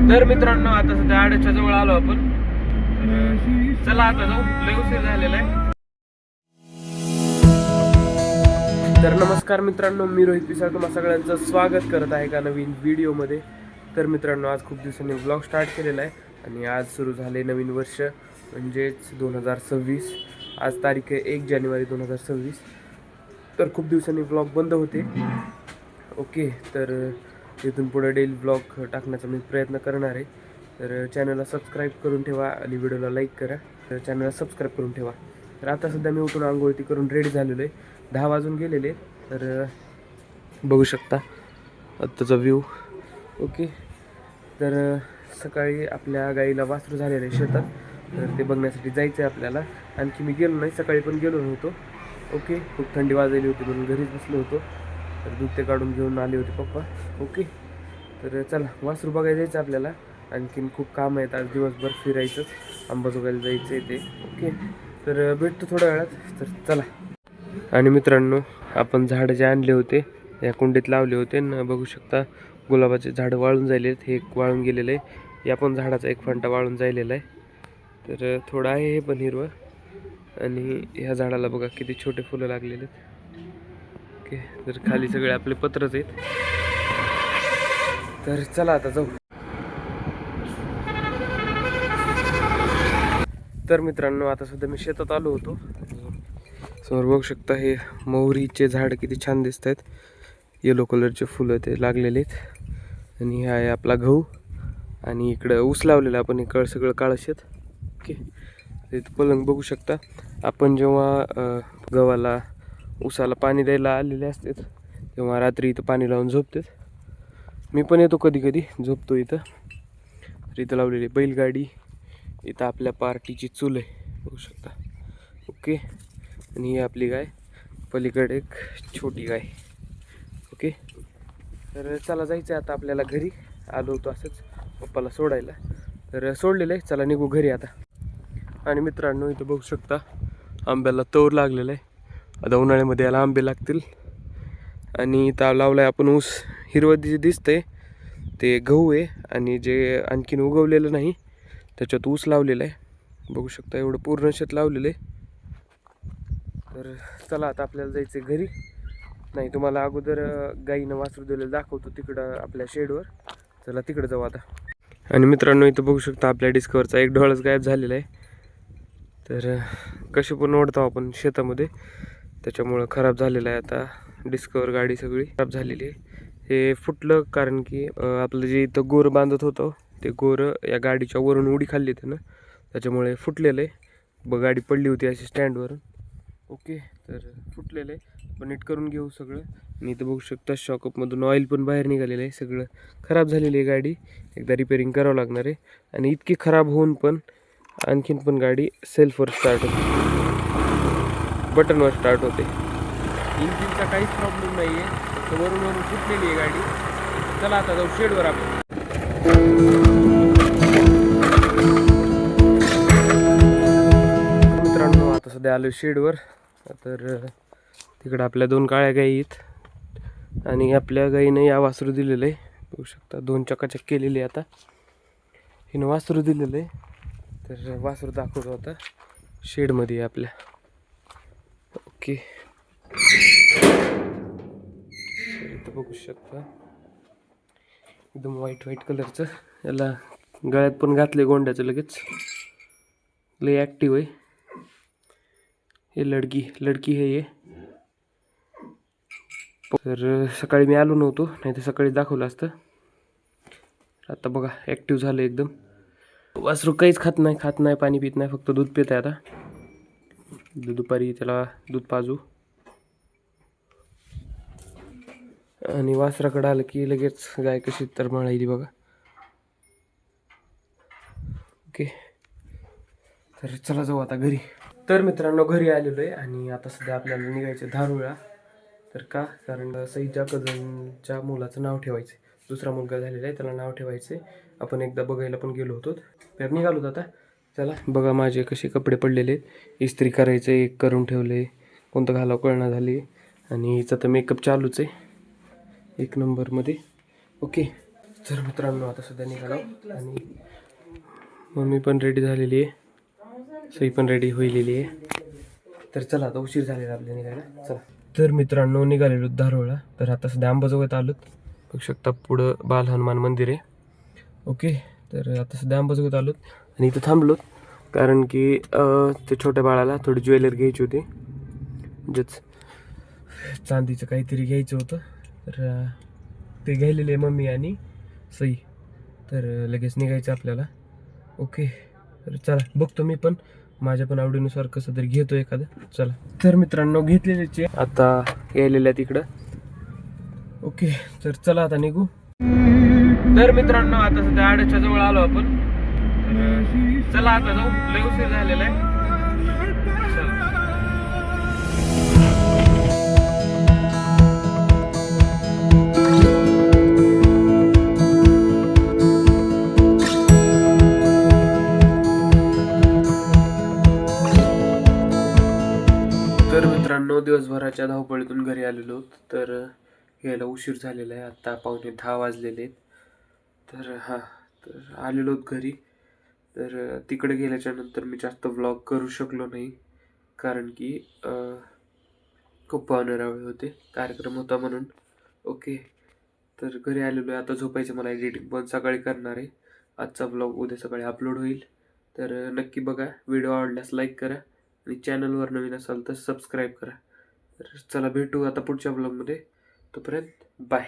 तर मित्रांनो आता सध्या आड्याच्या जवळ आलो आपण. तर चला आता जाऊ, लय उशीर झालेला आहे. तर नमस्कार मित्रांनो, मी रोहित पिसाळ तुम्हा सगळ्यांचं स्वागत करत आहे का नवीन व्हिडिओमध्ये. तर मित्रांनो, आज खूप दिवसांनी ब्लॉग स्टार्ट केलेला आहे आणि आज सुरू झाले नवीन वर्ष म्हणजेच 2026. आज तारीख आहे 1 जानेवारी 2026. तर खूप दिवसांनी ब्लॉग बंद होते. ओके, तर इथून पुढे डेली ब्लॉग टाकण्याचा मी प्रयत्न करणार आहे. तर चॅनलला सबस्क्राईब करून ठेवा आणि व्हिडिओला लाईक करा. तर चॅनलला सबस्क्राईब करून ठेवा. तर आता सध्या मी उठून आंघोळी करून रेडी झालेलो आहे. 10 वाजून गेलेले. तर बघू शकता आत्ताचा व्ह्यू. ओके, तर सकाळी आपल्या गाईला वासरू झालेलं आहे शेतात. तर ते बघण्यासाठी जायचं आहे आपल्याला. आणखी मी गेलो नाही, सकाळी पण गेलो नव्हतो. ओके, खूप थंडी वाजलेली होती म्हणून घरीच बसलो होतो. तर दूध ते काढून घेऊन आले होते पप्पा. ओके, तर चला वासरू बघायला जायचं आपल्याला. आणखीन खूप काम आहेत, आज दिवसभर फिरायचंच, अंबाजोगाईला जायचं आहे ते. ओके, तर भेटतो थोड्या वेळात. तर चला. आणि मित्रांनो, आपण झाडं जे आणले होते या कुंडीत लावले होते ना, बघू शकता गुलाबाचे झाडं वाळून जायले आहेत. हे एक वाळून गेलेलं आहे, या पण झाडाचा एक फंटा वाळून जायलेला आहे. तर थोडं आहे हे पण हिरवं. आणि ह्या झाडाला बघा किती छोटे फुलं लागलेले आहेत. ओके, तर खाली सगळे आपले पत्रच आहेत. तर चला आता जाऊ. तर मित्रांनो, आता सध्या मी शेतात आलो होतो. समोर बघू शकता हे मोहरीचे झाड किती छान दिसत आहेत. येलो कलरचे फुलं ते लागलेले आहेत. आणि हा आहे आपला गहू. आणि इकडं ऊस लावलेला आपण, इकडं सगळं काळं शेत. ओके, इथं पलंग बघू शकता. आपण जेव्हा गव्हाला ऊसाला पाणी द्यायला आलेले असतात तेव्हा रात्री इथं पाणी लावून झोपतात. मी पण येतो कधी कधी, झोपतो इथं. तर इथं लावलेली बैलगाडी. इथं आपल्या पार्टीची चूल आहे बघू शकता. ओके, आणि ही आपली गाय, पलीकडे एक छोटी गाय. ओके, तर चला जायचं आहे आता आपल्याला घरी. आलो होतो असंच पप्पाला सोडायला, तर सोडलेलं आहे. चला निघू घरी आता. आणि मित्रांनो, इथं बघू शकता आंब्याला तोर लागलेला आहे. आता उन्हाळ्यामध्ये याला आंबे लागतील. आणि इथं लावला आहे आपण ऊस. हिरवं दिसतंय ते गहू आहे, आणि जे आणखीन उगवलेलं नाही त्याच्यात ऊस लावलेला आहे. बघू शकता एवढं पूर्ण शेत लावलेलं आहे. तर चला आता आपल्याला जायचं घरी. नाही, तुम्हाला अगोदर गाईनं वासरू दिलेलं दाखवतो तिकडं आपल्या शेडवर. चला तिकडं जाऊ आता. आणि मित्रांनो, इथं बघू शकता आपल्या डिस्कवरचा एक ढोळच गायब झालेला आहे. तर कशी पण ओढतो आपण शेतामध्ये, त्याच्यामुळं खराब झालेलं आहे. आता डिस्कवर गाडी सगळी खराब झालेली आहे. हे फुटलं कारण की आपलं जे इथं गोरं बांधत होतं ते गोरं या गाडीच्या वरून उडी खाल्ली त्यानं, त्याच्यामुळे फुटलेलं आहे. गाडी पडली होती अशी स्टँडवरून. ओके, तर फुटलेलं आहे, पण नीट करून घेऊ सगळं. आणि इथं बघू शकता शॉकअपमधून ऑइल पण बाहेर निघालेलं आहे. सगळं खराब झालेली आहे गाडी, एकदा रिपेअरिंग करावं लागणार आहे. आणि इतकी खराब होऊन पण आणखीन पण गाडी सेल्फवर स्टार्ट होते, बटनवर स्टार्ट होते. इंजिनचा काहीच प्रॉब्लेम नाही आहे, फक्त वरून वरून फुटलेली आहे गाडी. चला आता जाऊ शेडवर आपण. मित्रांनो, आता सध्या आलो शेडवर. तर तिकडं आपल्या 2 काळ्या गाई आहेत आणि आपल्या गाईनं या वासरू दिलेलं आहे. बघू शकता 2 चकाचक केलेली आहे. आता हिनं वासरू दिलेलं आहे. तर वासरू दाखवतो आता शेडमध्ये आपल्या. ओके, इथं बघू शकता एकदम व्हाईट कलरचं. याला गळ्यात पण घातले गोंड्याचं लगेच. लय ॲक्टिव्ह आहे हे. लडकी हे ये. तर सकाळी मी आलो नव्हतो, नाही तर सकाळी दाखवलं असतं. आता बघा ॲक्टिव्ह झालं एकदम. वासरू काहीच खात नाही, पाणी पित नाही, फक्त दूध पित आहे. आता दुपारी त्याला दूध पाजू. आणि वासराकडे आलं की लगेच गाय कशी तर मळायली बघा. ओके, तर चला जाऊ आता घरी. तर मित्रांनो, घरी आलेलो आहे आणि आता सध्या आपल्याला निघायचं धारूळला. तर का, कारण सईच्या कझनच्या मुलाचं नाव ठेवायचं आहे. दुसरा मुलगा झालेला आहे, त्याला नाव ठेवायचं आहे. आपण एकदा बघायला पण गेलो होतो. तर निघालो आता. चला बघा माझे कसे कपडे पडलेले आहेत, इस्त्री करायचं एक करून ठेवले, कोणतं घालावं कळना झाली. आणि हिचा तर मेकअप चालूच आहे 1 नंबरमध्ये. ओके, तर मित्रांनो आता सध्या निघालो आणि मम्मी पण रेडी झालेली आहे, सई पण रेडी होईलेली आहे. तर चला आता उशीर झालेला आपल्या निघायला, चला. तर मित्रांनो निघालेलो धारोळला. तर आता सध्या अंबाजोगाईत आलोत. बघू शकता पुढं बाल हनुमान मंदिर आहे. ओके, तर आता सध्या अंबाजोगाईत आलोत आणि इथं थांबलोत कारण की ते छोट्या बाळाला थोडी ज्वेलरी घ्यायची होती, म्हणजेच चांदीचं काहीतरी घ्यायचं होतं. तर ते घ्यायलेले मम्मी आणि सई. तर लगेच निघायचं आपल्याला. ओके, तर चला बघतो मी पण माझ्या पण आवडीनुसार कसं तरी घेतो एखादं. चला, तर मित्रांनो घेतलेलेच आहे आता यायलेल्या तिकडं. ओके, तर चला आता निघू. तर मित्रांनो आता सध्या आड्याच्या जवळ आलो आपण. तर चला आता जाऊ, लय उशीर झालेला आहे. चला. तर मित्रांनो दिवसभराच्या धावपळीतून घरी आलेलो. तर यायला उशीर झालेला आहे, आत्ता 9:45 वाजलेले आहेत. तर तर आलेलो घरी. तर तिकडे गेल्याच्या नंतर मी जास्त व्लॉग करू शकलो नाही कारण की खूप पाहुणेरावळे होते, कार्यक्रम होता म्हणून. ओके, तर घरी आलेलो आहे आता, झोपायचं. मला एडिटिंग पण सकाळी करणार आहे. आजचा व्लॉग उद्या सकाळी अपलोड होईल. तर नक्की बघा. व्हिडिओ आवडल्यास लाईक करा आणि चॅनलवर नवीन असाल तर सबस्क्राईब करा. तर चला भेटू आता पुढच्या व्लॉगमध्ये. तोपर्यंत बाय.